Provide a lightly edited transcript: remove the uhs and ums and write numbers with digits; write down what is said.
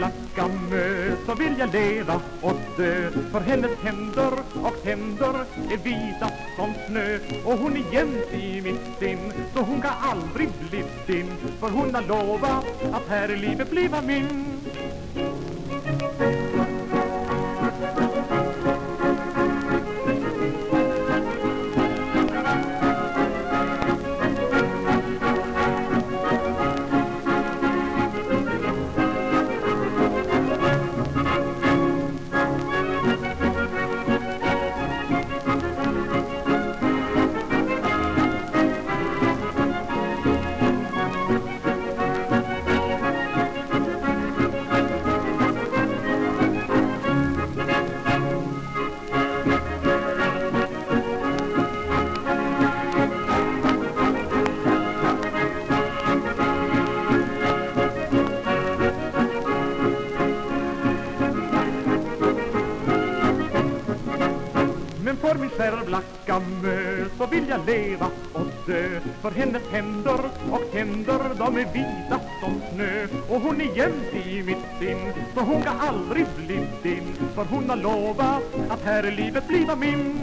skärblacka mö så vill jag leva och dö. För hennes händer och tänder är vita som snö. Och hon är jämt i mitt sinn, så hon kan aldrig bli din. För hon har lovat att här i livet bliva min. Men för min skärblacka mö så vill jag leva och dö. För hennes händer och tänder, de är vita som snö. Och hon är jämt i mitt sinn, så hon kan aldrig bli din. För hon har lovat att här i livet bliva min.